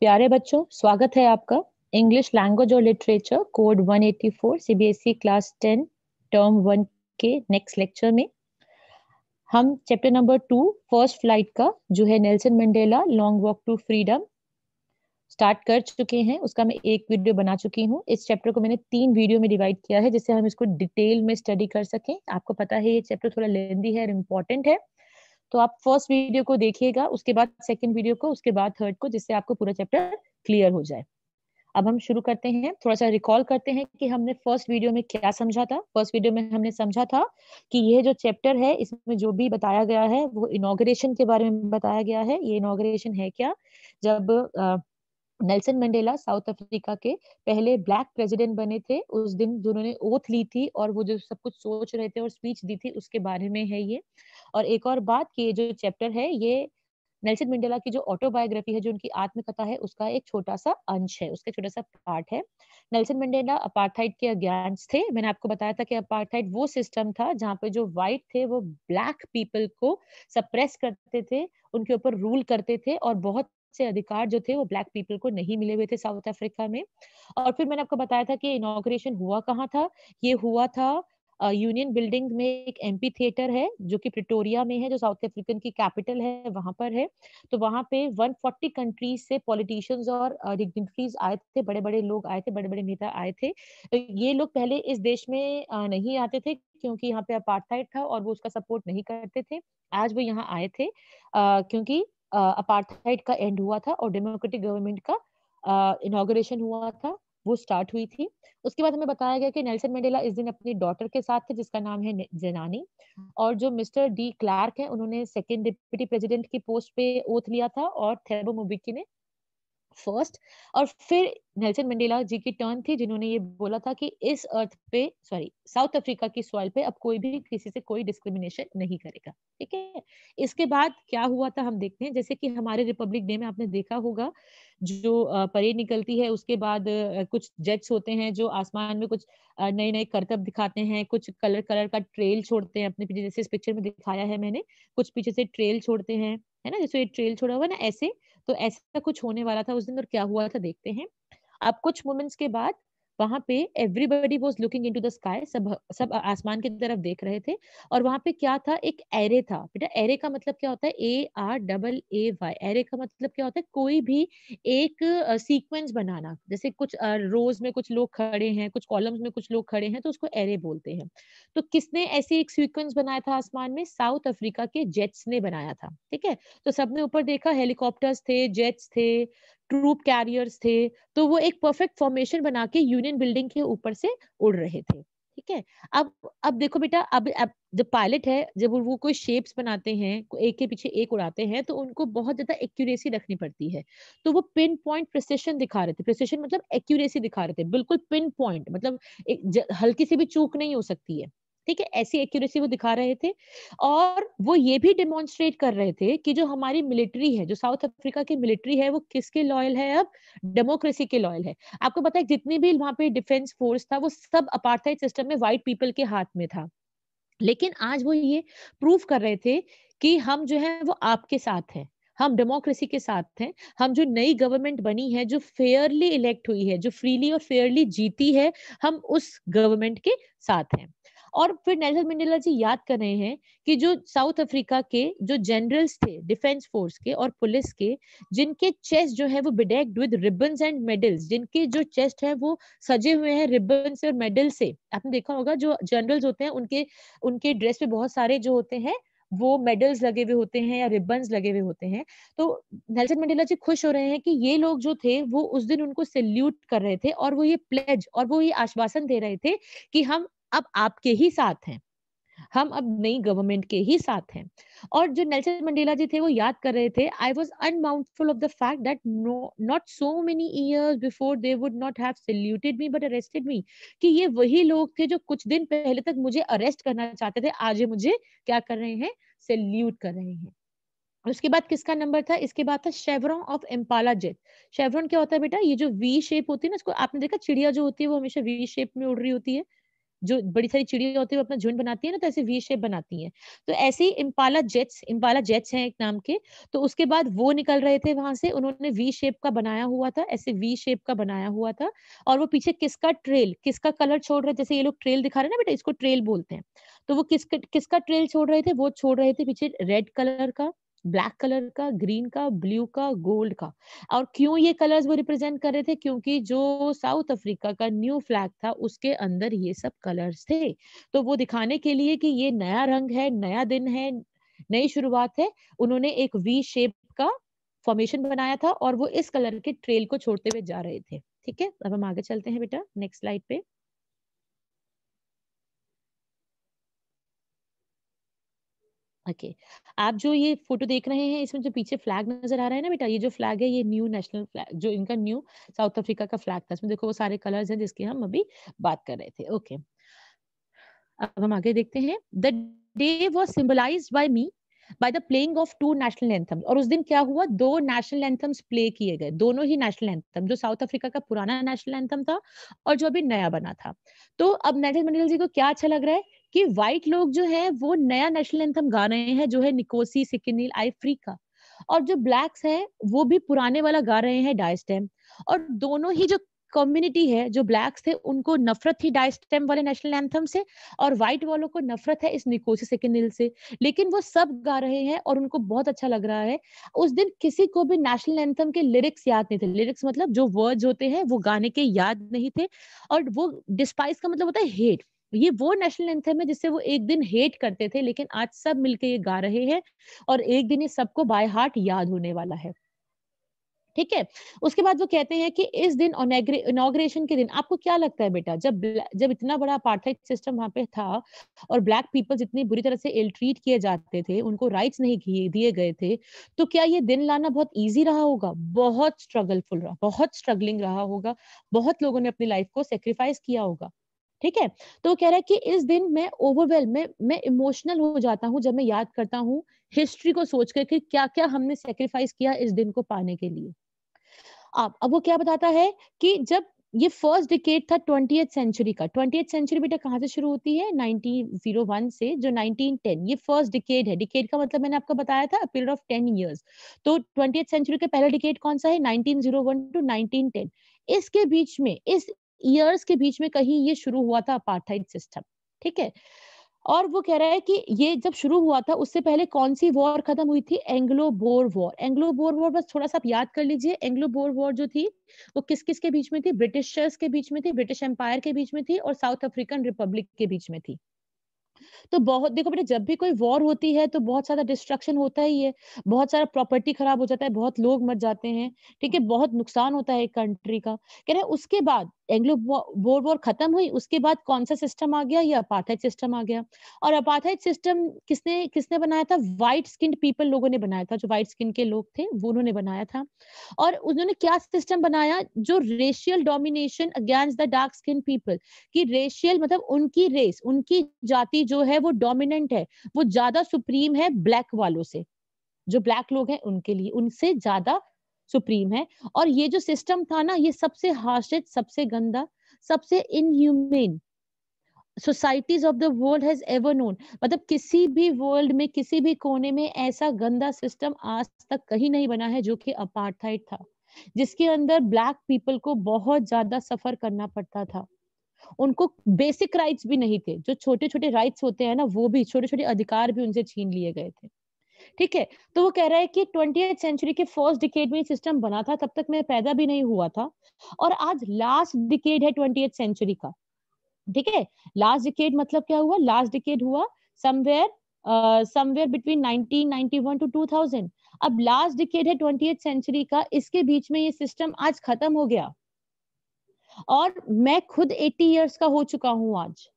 प्यारे बच्चों, स्वागत है आपका इंग्लिश लैंग्वेज और literature code 184 CBSE class 10 term 1 के नेक्स्ट लेक्चर में हम चैप्टर नंबर 2 फर्स्ट फ्लाइट का जो है Nelson Mandela long walk to freedom start कर चुके हैं। उसका मैं एक वीडियो बना चुकी हूँ। इस चैप्टर को मैंने 3 वीडियो में डिवाइड किया है जिससे हम इसको डिटेल में स्टडी कर सकें। आपको पता है ये चैप्टर थोड़ा लेंदी है और इम्पोर्टेंट है, तो आप फर्स्ट वीडियो को देखिएगा, उसके बाद सेकंड वीडियो को, उसके बाद थर्ड को, जिससे आपको पूरा चैप्टर क्लियर हो जाए। अब हम शुरू करते हैं। थोड़ा सा रिकॉल करते हैं कि हमने फर्स्ट वीडियो में क्या समझा था। फर्स्ट वीडियो में हमने समझा था कि यह जो चैप्टर है इसमें जो भी बताया गया है वो इनॉग्रेशन के बारे में बताया गया है। ये इनॉग्रेशन है क्या, जब नेल्सन मंडेला साउथ अफ्रीका के पहले ब्लैक प्रेसिडेंट बने थे, उस दिन जिन्होंने ओथ ली थी और वो जो सब कुछ सोच रहे थे और स्पीच दी थी उसके बारे में है ये। और एक और बात कि ये जो चैप्टर है ये नेल्सन मंडेला की जो ऑटोबायोग्राफी है, जो उनकी आत्मकथा है, उसका एक छोटा सा अंश है, उसका छोटा सा पार्ट है। नेल्सन मंडेला अपार्थाइड के अगेंस्ट थे। मैंने आपको बताया था कि अपार्थाइड वो सिस्टम था जहाँ पे जो व्हाइट थे वो ब्लैक पीपल को सप्रेस करते थे, उनके ऊपर रूल करते थे और बहुत से अधिकार जो थे वो ब्लैक पीपल को नहीं मिले हुए थे साउथ अफ्रीका में। और फिर मैंने आपको बताया था कि इनॉग्रेशन हुआ कहाँ था। ये हुआ था यूनियन बिल्डिंग में। एक एमपी थिएटर है जो कि प्रिटोरिया में है, जो साउथ अफ्रीकन की कैपिटल है, वहां पर है। तो वहां पे 140 कंट्रीज से पॉलिटिशियंस और डिग्निटरीज आए थे, बड़े बड़े लोग आए थे, बड़े बड़े नेता आए थे। तो ये लोग पहले इस देश में नहीं आते थे क्योंकि यहाँ पे अपार्थाइड था और वो उसका सपोर्ट नहीं करते थे। आज वो यहाँ आए थे क्योंकि अपार्थाइड का एंड हुआ था और डेमोक्रेटिक गवर्नमेंट का इनॉग्रेशन हुआ था, वो स्टार्ट हुई थी। उसके बाद हमें बताया गया कि नेल्सन मंडेला इस दिन अपनी डॉटर के साथ थे जिसका नाम है जेनानी। और जो मिस्टर डी क्लार्क है उन्होंने सेकंड डिप्टी प्रेसिडेंट की पोस्ट पे ओथ लिया था और थेबो मुबिकी ने फर्स्ट। और फिर नेल्सन मंडेला जी की टर्न थी जिन्होंने ये बोला था कि इस अर्थ पे, सॉरी, साउथ अफ्रीका की सॉइल पे अब कोई भी किसी से कोई डिस्क्रिमिनेशन नहीं करेगा। ठीक है, इसके बाद क्या हुआ था हम देखते हैं। जैसे कि हमारे रिपब्लिक डे में आपने देखा होगा जो परेड निकलती है, उसके बाद कुछ जेट्स होते हैं जो आसमान में कुछ नए नए करतब दिखाते हैं, कुछ कलर कलर का ट्रेल छोड़ते हैं अपने पीछे, जैसे इस पिक्चर में दिखाया है मैंने, कुछ पीछे से ट्रेल छोड़ते हैं, है ना, जैसे ये ट्रेल छोड़ा हुआ है ना ऐसे। तो ऐसा कुछ होने वाला था उस दिन और क्या हुआ था देखते हैं। अब कुछ मोमेंट्स के बाद वहां पे everybody was looking into the sky, सब सब आसमान की तरफ देख रहे थे। और वहां पे क्या था, एक एरे था। बेटा एरे का मतलब क्या होता है, AREAY। एरे का मतलब क्या होता है, कोई भी एक सीक्वेंस बनाना। जैसे कुछ रोज में कुछ लोग खड़े हैं, कुछ कॉलम्स में कुछ लोग खड़े हैं, तो उसको एरे बोलते हैं। तो किसने ऐसे एक सीक्वेंस बनाया था आसमान में? साउथ अफ्रीका के जेट्स ने बनाया था। ठीक है, तो सबने ऊपर देखा, हेलीकॉप्टर्स थे, जेट्स थे, ट्रूप कैरियर्स थे। तो वो एक परफेक्ट फॉर्मेशन बना के यूनियन बिल्डिंग के ऊपर से उड़ रहे थे। ठीक है, अब देखो बेटा, अब जब पायलट है, जब वो कोई शेप्स बनाते हैं, एक के पीछे एक उड़ाते हैं, तो उनको बहुत ज्यादा एक्यूरेसी रखनी पड़ती है। तो वो पिन पॉइंट प्रिसिशन दिखा रहे थे। प्रिसिशन मतलब एक्यूरेसी दिखा रहे थे, बिल्कुल पिन पॉइंट, मतलब हल्की सी भी चूक नहीं हो सकती है। ठीक है, ऐसी एक्यूरेसी वो दिखा रहे थे। और वो ये भी डेमोन्स्ट्रेट कर रहे थे कि जो हमारी मिलिट्री है, जो साउथ अफ्रीका की मिलिट्री है, वो किसके लॉयल है? अब डेमोक्रेसी के लॉयल है। आपको पता है जितनी भी वहां पे डिफेंस फोर्स था वो सब अपार्थाइड सिस्टम में व्हाइट पीपल के हाथ में था। लेकिन आज वो ये प्रूव कर रहे थे कि हम जो है वो आपके साथ हैं, हम डेमोक्रेसी के साथ हैं। हम जो नई गवर्नमेंट बनी है, जो फेयरली इलेक्ट हुई है, जो फ्रीली और फेयरली जीती है, हम उस गवर्नमेंट के साथ हैं। और फिर नेल्सन मंडेला जी याद कर रहे हैं कि जो साउथ अफ्रीका के जो जनरल्स थे डिफेंस फोर्स के और पुलिस के, जिनके चेस्ट जो है वो बिडेक्ड विद रिबन्स एंड मेडल्स, जिनके जो चेस्ट है वो सजे हुए हैं रिबन से और मेडल से। आपने देखा होगा जो जनरल्स होते हैं उनके उनके ड्रेस पे बहुत सारे जो होते हैं वो मेडल्स लगे हुए होते हैं या रिबन्स लगे हुए होते हैं। तो नेल्सन मंडेला जी खुश हो रहे हैं कि ये लोग जो थे वो उस दिन उनको सैल्यूट कर रहे थे और वो ये प्लेज और वो ये आश्वासन दे रहे थे कि हम अब आपके ही साथ हैं, हम अब नई गवर्नमेंट के ही साथ हैं। और जो नेल्सन मंडेला जी थे वो याद कर रहे थे, I was unmindful of the fact that no not so many years before they would not have saluted me but arrested me. कि ये वही लोग थे जो कुछ दिन पहले तक मुझे अरेस्ट करना चाहते थे, आज ये मुझे क्या कर रहे हैं? सैल्यूट कर रहे हैं। उसके बाद किसका नंबर था? इसके बाद था chevron of Impala jet. Chevron क्या होता है बेटा? ये जो वी शेप होती है ना, इसको आपने देखा, चिड़िया जो होती है वो हमेशा वी शेप में उड़ रही होती है। जो बड़ी सारी चिड़िया होती है वो अपना झुंड बनाती है ना, तो ऐसे वी शेप बनाती हैं। तो ऐसे ही इम्पाला जेट्स हैं एक नाम के, तो उसके बाद वो निकल रहे थे वहां से, उन्होंने वी शेप का बनाया हुआ था, ऐसे वी शेप का बनाया हुआ था। और वो पीछे किसका कलर छोड़ रहे, जैसे ये लोग ट्रेल दिखा रहे हैं ना बेटा, इसको ट्रेल बोलते हैं। तो वो किसका ट्रेल छोड़ रहे थे, वो छोड़ रहे थे पीछे रेड कलर का, ब्लैक कलर का, ग्रीन का, ब्लू का, गोल्ड का। और क्यों ये कलर्स वो रिप्रेजेंट कर रहे थे, क्योंकि जो साउथ अफ्रीका का न्यू फ्लैग था उसके अंदर ये सब कलर्स थे। तो वो दिखाने के लिए कि ये नया रंग है, नया दिन है, नई शुरुआत है, उन्होंने एक वी शेप का फॉर्मेशन बनाया था और वो इस कलर के ट्रेल को छोड़ते हुए जा रहे थे। ठीक है, अब हम आगे चलते हैं बेटा नेक्स्ट स्लाइड पे। ओके, आप जो ये फोटो देख रहे हैं इसमें जो पीछे फ्लैग नजर आ रहा है ना बेटा, ये जो फ्लैग है ये न्यू नेशनल फ्लैग, जो इनका न्यू साउथ अफ्रीका का फ्लैग था। इसमें देखो वो सारे कलर्स हैं जिसकी हम अभी बात कर रहे थे। ओके, अब हम आगे देखते हैं। The day was symbolized by me by the playing of two national anthems. और उस दिन क्या हुआ, दो नेशनल एंथम्स प्ले किए गए, दोनों ही नेशनल एंथम, जो साउथ अफ्रीका का पुराना नेशनल एंथम था और जो अभी नया बना था। तो अब नेल्सन मंडेला जी को क्या अच्छा लग रहा है कि व्हाइट लोग जो है वो नया नेशनल एंथम गा रहे हैं, जो है निकोसी सिकिनील आई का। और जो ब्लैक्स हैं वो भी पुराने वाला गा रहे हैं डायस्टेम। और दोनों ही जो कम्युनिटी है, जो ब्लैक्स थे उनको नफरत थी डायस्टेम वाले नेशनल एंथम से, और व्हाइट वालों को नफरत है इस निकोसी सेकेंडिल से। लेकिन वो सब गा रहे हैं और उनको बहुत अच्छा लग रहा है। उस दिन किसी को भी नेशनल एंथम के लिरिक्स याद नहीं थे। लिरिक्स मतलब जो वर्ड्स होते हैं वो गाने के याद नहीं थे। और वो डिस्पाइस का मतलब होता है हेट। ये वो नेशनल एंथम है जिससे वो एक दिन हेट करते थे, लेकिन आज सब मिलके ये गा रहे हैं और एक दिन ये सबको बाय हार्ट याद होने वाला है। ठीक है, उसके बाद वो कहते हैं कि इस दिन इनॉग्रेशन के दिन आपको क्या लगता है बेटा, जब इतना बड़ा अपार्थाइड सिस्टम वहां पे था और ब्लैक पीपल्स इतनी बुरी तरह से इल ट्रीट किए जाते थे, उनको राइट्स नहीं किए दिए गए थे, तो क्या ये दिन लाना बहुत इजी रहा होगा? बहुत स्ट्रगलफुल रहा, बहुत स्ट्रगलिंग रहा होगा, बहुत लोगों ने अपनी लाइफ को सेक्रीफाइस किया होगा। ठीक है, तो वो कह रहा है कि इस दिन मैं ओवरवेल मैं इमोशनल हो जाता हूँ जब मैं याद करता हूँ हिस्ट्री को सोचकर कि क्या क्या हमने सेक्रीफाइस किया इस दिन को पाने के लिए। अब वो क्या बताता है कि जब ये फर्स्ट डिकेड था 20th सेंचुरी का। 20th सेंचुरी बेटा कहाँ से शुरू होती है? 1901 से जो 1910, ये फर्स्ट डिकेड है। डिकेड का मतलब मैंने आपको बताया था पीरियड ऑफ 10 इयर्स। तो 20th सेंचुरी का पहला डिकेड कौन सा है? 1901 टू 1910। इसके बीच में, इस ईयर्स के बीच में कहीं ये शुरू हुआ था अपार्थाइड सिस्टम। ठीक है, और वो कह रहा है कि ये जब शुरू हुआ था उससे पहले कौन सी वॉर खत्म हुई थी? Anglo bore war. Anglo bore war बस थोड़ा सा आप याद कर लीजिए। एंग्लो बोर वॉर जो थी वो किस किस के बीच में थी? ब्रिटिशर्स के बीच में थी, ब्रिटिश एम्पायर के बीच में थी और साउथ अफ्रीकन रिपब्लिक के बीच में थी। तो बहुत देखो बेटा, जब भी कोई वॉर होती है तो बहुत सारा डिस्ट्रक्शन होता ही है, बहुत सारा प्रॉपर्टी खराब हो जाता है, बहुत लोग मर जाते हैं। ठीक है, बहुत नुकसान होता है एक कंट्री का। कह रहे हैं उसके बाद एंग्लो बोर वॉर खत्म हुई, उसके बाद कौन सा सिस्टम आ गया? ये अपार्थाइड सिस्टम आ गया। और अपार्थाइड सिस्टम किसने किसने बनाया था? व्हाइट स्किन्ड पीपल लोगों ने बनाया था, जो व्हाइट स्किन के लोग थे वो उन्होंने बनाया था। और उन्होंने क्या सिस्टम बनाया? जो racial domination against the dark skin people, कि रेशियल मतलब उनकी रेस, उनकी जाति जो है वो डोमिनेंट है, वो ज्यादा सुप्रीम है ब्लैक वालों से। जो ब्लैक लोग हैं उनके लिए उनसे ज्यादा सुप्रीम है। और ये जो सिस्टम था ना, ये सबसे हार्शेस्ट, सबसे गंदा, सबसे inhumane societies of the world has ever known. मतलब किसी भी वर्ल्ड में, किसी भी कोने में ऐसा गंदा सिस्टम आज तक कहीं नहीं बना है जो कि अपार्थाइड था, जिसके अंदर ब्लैक पीपल को बहुत ज्यादा सफर करना पड़ता था। उनको बेसिक राइट्स भी नहीं थे, जो छोटे छोटे राइट्स होते हैं ना, वो भी छोटे छोटे अधिकार भी उनसे छीन लिए गए थे। ठीक है, तो वो कह रहा है कि 20th सेंचुरी के फर्स्ट डिकेड में सिस्टम बना था, तब तक मैं पैदा भी नहीं हुआ था। और आज लास्ट डिकेड है 20th सेंचुरी का। ठीक है, लास्ट डिकेड मतलब क्या हुआ? लास्ट डिकेड हुआ समवेयर समवेयर बिटवीन 1991 टू 2000। अब लास्ट डिकेड है 20th सेंचुरी का, इसके बीच में ये सिस्टम आज खत्म हो गया। और मैं खुद 80 इयर्स का हो चुका हूं आज।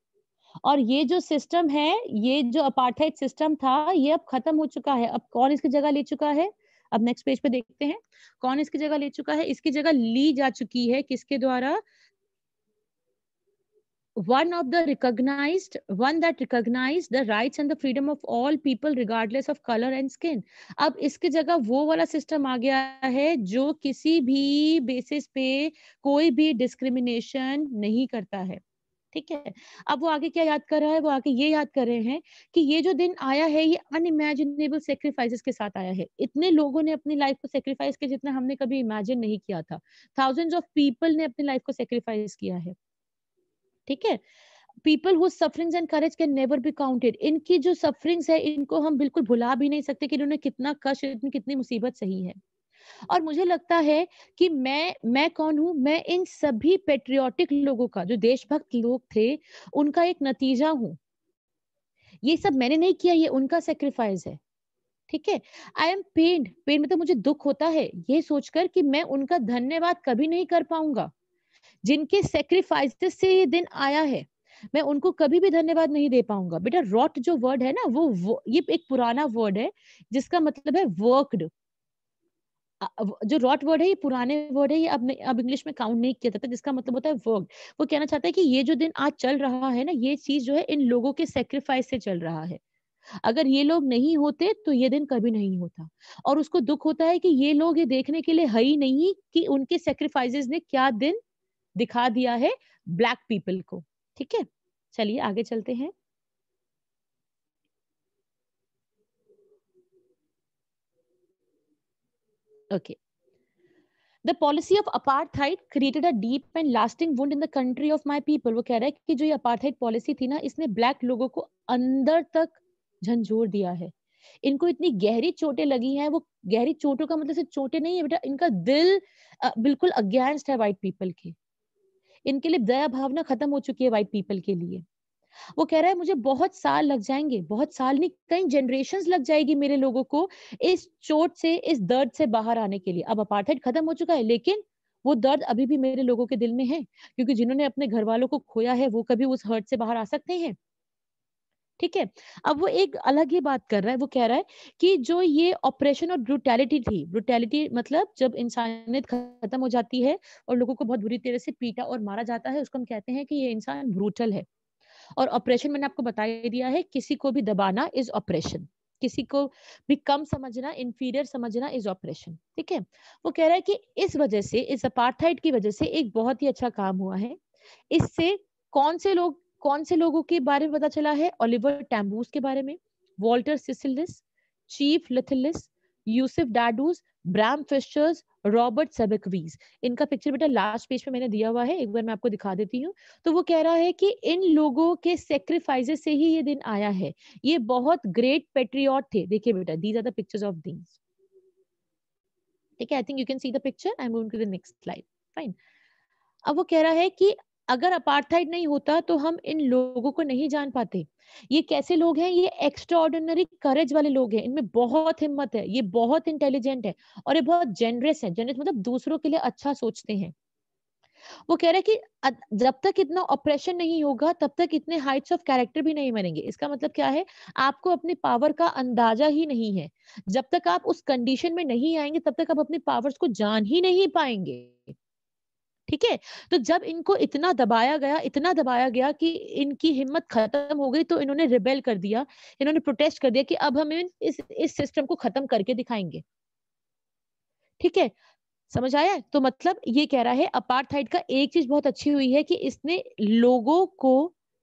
और ये जो सिस्टम है, ये जो अपार्थाइड सिस्टम था, ये अब खत्म हो चुका है। अब कौन इसकी जगह ले चुका है? अब नेक्स्ट पेज पे देखते हैं कौन इसकी जगह ले चुका है। इसकी जगह ली जा चुकी है किसके द्वारा? one that recognized the rights and the freedom of all people regardless of color and skin। अब इसकी जगह वो वाला सिस्टम आ गया है जो किसी भी बेसिस पे कोई भी डिस्क्रिमिनेशन नहीं करता है। ठीक है। अब वो आगे क्या याद कर रहा है, वो आगे ये याद कर रहे हैं कि ये जो दिन आया है ये अनइमेजिनेबल सेक्रीफाइसेस के साथ आया है। इतने लोगों ने अपनी लाइफ को सेक्रीफाइस किया जितना हमने कभी इमेजिन नहीं किया था। थाउजेंड्स ऑफ पीपल ने अपनी लाइफ को सेक्रीफाइस किया है। ठीक है। People who sufferings and courage can never be counted. इनकी जो सफरिंग्स है इनको हम बिल्कुल भुला भी नहीं सकते कि इन्होंने कितना कष्ट, इतनी कितनी मुसीबत सही है। और मुझे लगता है कि मैं कौन हूँ, मैं इन सभी पेट्रियोटिक लोगों का, जो देशभक्त लोग थे, उनका एक नतीजा हूँ। ये सब मैंने नहीं किया, ये उनका सेक्रीफाइस है। ठीक है। आई एम पेन्ड, पेन मतलब मुझे दुख होता है ये सोचकर कि मैं उनका धन्यवाद कभी नहीं कर पाऊंगा। जिनके सेक्रीफाइसेस से ये दिन आया है, मैं उनको कभी भी धन्यवाद नहीं दे पाऊंगा। बेटा रॉट जो वर्ड है ना, वो ये एक पुराना वर्ड है जिसका मतलब है वर्कड। जो रॉट वर्ड है ये पुराने वर्ड है, ये अब इंग्लिश में काउंट नहीं किया जाता, जिसका मतलब होता है वर्क। वो कहना चाहता है कि ये जो दिन आज चल रहा है ना, ये चीज जो है इन लोगों के सेक्रीफाइस से चल रहा है। अगर ये लोग नहीं होते तो ये दिन कभी नहीं होता। और उसको दुख होता है कि ये लोग ये देखने के लिए है ही नहीं कि उनके सेक्रीफाइसेस ने क्या दिन दिखा दिया है ब्लैक पीपल को। ठीक है। चलिए आगे चलते हैं। Okay. The policy of apartheid created a deep and lasting wound in the country of my people। वो कह रहा है कि जो ये अपार्थाइड पॉलिसी थी ना, इसने ब्लैक लोगों को अंदर तक झंझोर दिया है। इनको इतनी गहरी चोटें लगी हैं। वो गहरी चोटों का मतलब सिर्फ चोटें नहीं है बेटा, इनका दिल बिल्कुल अगेंस्ट है व्हाइट पीपल के। इनके लिए दया भावना खत्म हो चुकी है व्हाइट पीपल के लिए। वो कह रहा है मुझे बहुत साल लग जाएंगे, बहुत साल नहीं कई जनरेशंस लग जाएगी मेरे लोगों को इस चोट से, इस दर्द से बाहर आने के लिए। अब अपार्थाइड खत्म हो चुका है लेकिन वो दर्द अभी भी मेरे लोगों के दिल में है, क्योंकि जिन्होंने अपने घर वालों को खोया है वो कभी उस हर्ट से बाहर आ सकते हैं। ठीक है। अब वो एक अलग ही बात कर रहा है। वो कह रहा है कि जो ये ऑपरेशन और ब्रूटैलिटी थी, ब्रूटैलिटी मतलब जब इंसानियत खत्म हो जाती है और लोगों को बहुत बुरी तरह से पीटा और मारा जाता है, उसको हम कहते हैं कि ये इंसान ब्रूटल है। और ऑपरेशन मैंने आपको बता ही दिया है, किसी को भी दबाना इज ऑपरेशन, किसी को भी कम समझना, इंफीरियर समझना इज ऑपरेशन। ठीक है। वो कह रहा है कि इस वजह से, इस अपार्थाइड की वजह से एक बहुत ही अच्छा काम हुआ है। इससे कौन से लोगों के बारे में पता चला है? ओलिवर टैम्बूस के बारे में, Walter Sisulus, Chief Luthulis, Yusuf Dadoos, Bram Fischers, Robert Sobukwes. इनका पिक्चर बेटा लास्ट पेज पे मैंने दिया हुआ है, एक बार मैं आपको दिखा देती हूँ। तो वो कह रहा है कि इन लोगों के सेक्रीफाइसेस से ही ये दिन आया है। ये बहुत ग्रेट पेट्रियट थे। देखिए बेटा, these are the pictures of these. ठीक है। I think you can see the picture. I am going to the next slide. Fine. अब वो कह रहा है कि अगर अपार्थाइड नहीं होता तो हम इन लोगों को नहीं जान पाते। ये कैसे लोग हैं? ये एक्स्ट्रा ऑर्डिनरी करेज वाले लोग हैं। इनमें बहुत हिम्मत है, ये बहुत इंटेलिजेंट है और ये बहुत जेनरस है। जेनरस मतलब दूसरों के लिए अच्छा सोचते हैं। वो कह रहा है कि जब तक इतना ऑपरेशन नहीं होगा तब तक इतने हाइट्स ऑफ कैरेक्टर भी नहीं बनेंगे। इसका मतलब क्या है? आपको अपनी पावर का अंदाजा ही नहीं है। जब तक आप उस कंडीशन में नहीं आएंगे तब तक आप अपनी पावर्स को जान ही नहीं पाएंगे। ठीक है। तो जब इनको इतना दबाया गया कि इनकी हिम्मत खत्म हो गई, तो इन्होंने रिबेल कर दिया, इन्होंने प्रोटेस्ट कर दिया कि अब हम इस सिस्टम को खत्म करके दिखाएंगे। ठीक है। समझ आया है? तो मतलब ये कह रहा है अपार्थाइड का एक चीज बहुत अच्छी हुई है कि इसने लोगों को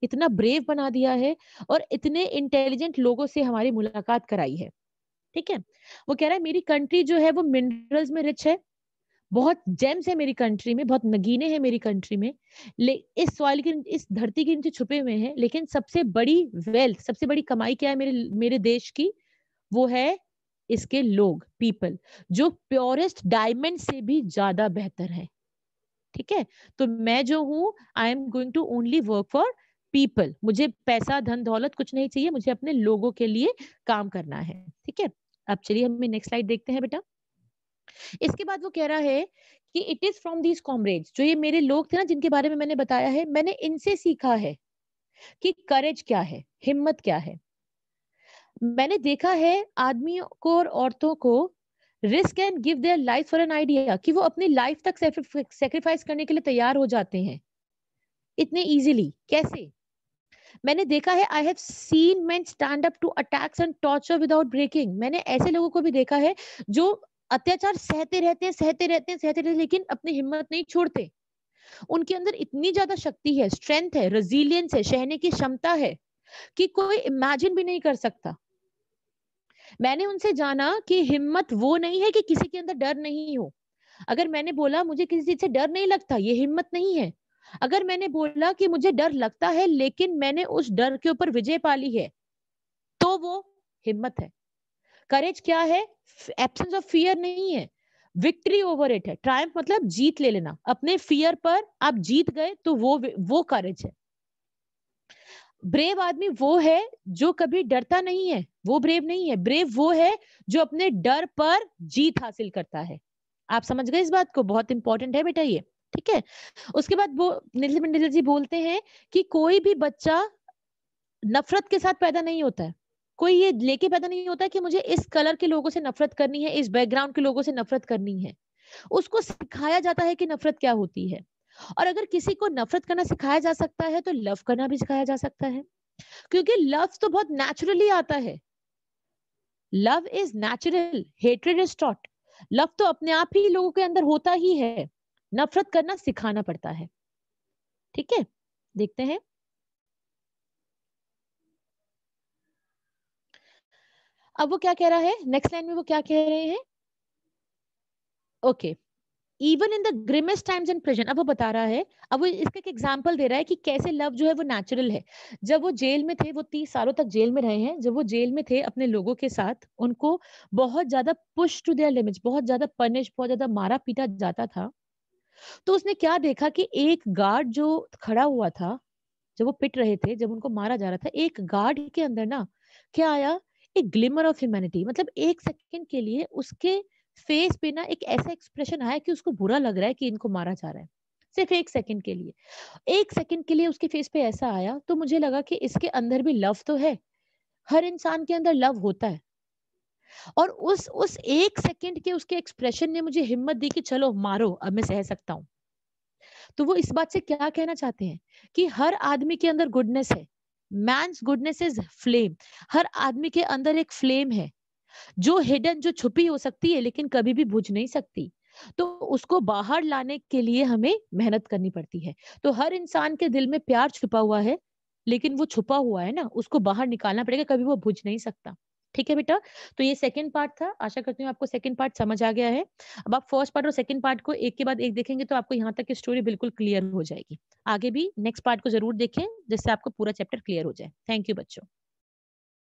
इतना ब्रेव बना दिया है और इतने इंटेलिजेंट लोगों से हमारी मुलाकात कराई है। ठीक है। वो कह रहा है मेरी कंट्री जो है वो मिनरल्स में रिच है, बहुत जेम्स है मेरी कंट्री में, बहुत नगीने हैं मेरी कंट्री में। इस सॉइल के, इस धरती के नीचे छुपे हुए हैं। लेकिन सबसे बड़ी वेल्थ, सबसे बड़ी कमाई क्या है मेरे मेरे देश की? वो है इसके लोग, पीपल, जो प्योरेस्ट डायमंड से भी ज्यादा बेहतर है। ठीक है। तो मैं जो हूं, I am going to only work for people. मुझे पैसा धन दौलत कुछ नहीं चाहिए, मुझे अपने लोगों के लिए काम करना है। ठीक है। अब चलिए हम नेक्स्ट स्लाइड देखते हैं बेटा। इसके बाद वो कह रहा है कि it is from these comrades, जो ये मेरे लोग थे ना जिनके बारे में मैंने बताया है, मैंने इनसे सीखा है कि करेज क्या है, हिम्मत क्या है। मैंने देखा है आदमियों को और औरतों को risk and give their life for an idea, कि वो अपनी लाइफ तक सेक्रीफाइस करने के लिए तैयार हो जाते हैं इतने इजीली। कैसे? मैंने देखा है, I have seen men stand up to attacks and torture without breaking. मैंने ऐसे लोगों को भी देखा है जो अत्याचार सहते रहते हैं, लेकिन अपनी हिम्मत नहीं छोड़ते। उनके अंदर इतनी ज्यादा शक्ति है, स्ट्रेंथ है, रेजिलियंस है, सहने की क्षमता है कि कोई इमेजिन भी नहीं कर सकता। मैंने उनसे जाना कि हिम्मत वो नहीं है कि किसी के अंदर डर नहीं हो। अगर मैंने बोला मुझे किसी चीज से डर नहीं लगता, ये हिम्मत नहीं है। अगर मैंने बोला कि मुझे डर लगता है लेकिन मैंने उस डर के ऊपर विजय पा ली है, तो वो हिम्मत है। करेज क्या है? एब्सेंस ऑफ फियर नहीं है, विक्ट्री ओवर इट है। ट्रायम्फ मतलब जीत ले लेना, अपने फियर पर आप जीत गए तो वो करेज है। ब्रेव आदमी वो है जो कभी डरता नहीं है, वो ब्रेव नहीं है। ब्रेव वो है जो अपने डर पर जीत हासिल करता है। आप समझ गए इस बात को? बहुत इंपॉर्टेंट है बेटा ये, ठीक है। उसके बाद वो नीलम मंडेला जी बोलते हैं कि कोई भी बच्चा नफरत के साथ पैदा नहीं होता है। कोई ये लेके पैदा नहीं होता है कि मुझे इस कलर के लोगों से नफरत करनी है, इस बैकग्राउंड के लोगों से नफरत करनी है। उसको सिखाया जाता है कि नफरत क्या होती है। और अगर किसी को नफरत करना सिखाया जा सकता है तो लव करना भी सिखाया जा सकता है, क्योंकि लव तो बहुत नेचुरली आता है। Love is natural, hatred is taught. Love तो अपने आप ही लोगों के अंदर होता ही है, नफरत करना सिखाना पड़ता है। ठीक है, देखते हैं। अब वो क्या कह रहा है नेक्स्ट लाइन में, वो क्या कह रहे हैं? Okay, even in the grimmest times in prison. अब वो बता रहा है, अब वो इसका एक एग्जांपल दे रहा है कि कैसे लव जो है वो नेचुरल है। जब वो जेल में थे, वो 30 सालों तक जेल में रहे हैं, जब वो जेल में थे अपने लोगों के साथ, उनको बहुत ज्यादा पुश टू देयर लिमिट्स, बहुत ज्यादा पनिश, बहुत ज्यादा मारा पीटा जाता था। तो उसने क्या देखा कि एक गार्ड जो खड़ा हुआ था, जब वो पिट रहे थे, जब उनको मारा जा रहा था, एक गार्ड के अंदर ना क्या आया, एक ग्लिमर ऑफ ह्यूमैनिटी। मतलब एक सेकंड के लिए उसके फेस पे ना एक ऐसा एक्सप्रेशन आया कि उसको बुरा लग रहा है कि इनको मारा जा रहा है। सिर्फ एक सेकंड के लिए, एक सेकंड के लिए उसके फेस पे ऐसा आया, तो मुझे लगा कि इसके अंदर भी लव तो है। हर इंसान के अंदर लव होता है। और उस एक सेकंड के उसके एक्सप्रेशन ने मुझे हिम्मत दी कि चलो मारो, अब मैं सह सकता हूँ। तो वो इस बात से क्या कहना चाहते हैं कि हर आदमी के अंदर गुडनेस है। Man's goodness is flame. हर आदमी के अंदर एक फ्लेम है जो हिडन, जो छुपी हो सकती है लेकिन कभी भी बुझ नहीं सकती। तो उसको बाहर लाने के लिए हमें मेहनत करनी पड़ती है। तो हर इंसान के दिल में प्यार छुपा हुआ है, लेकिन वो छुपा हुआ है ना, उसको बाहर निकालना पड़ेगा, कभी वो बुझ नहीं सकता। ठीक है बेटा, तो ये सेकंड पार्ट था। आशा करती हूँ आपको सेकंड पार्ट समझ आ गया है। अब आप फर्स्ट पार्ट और सेकंड पार्ट को एक के बाद एक देखेंगे तो आपको यहाँ तक की स्टोरी बिल्कुल क्लियर हो जाएगी। आगे भी नेक्स्ट पार्ट को जरूर देखें जिससे आपको पूरा चैप्टर क्लियर हो जाए। थैंक यू बच्चों।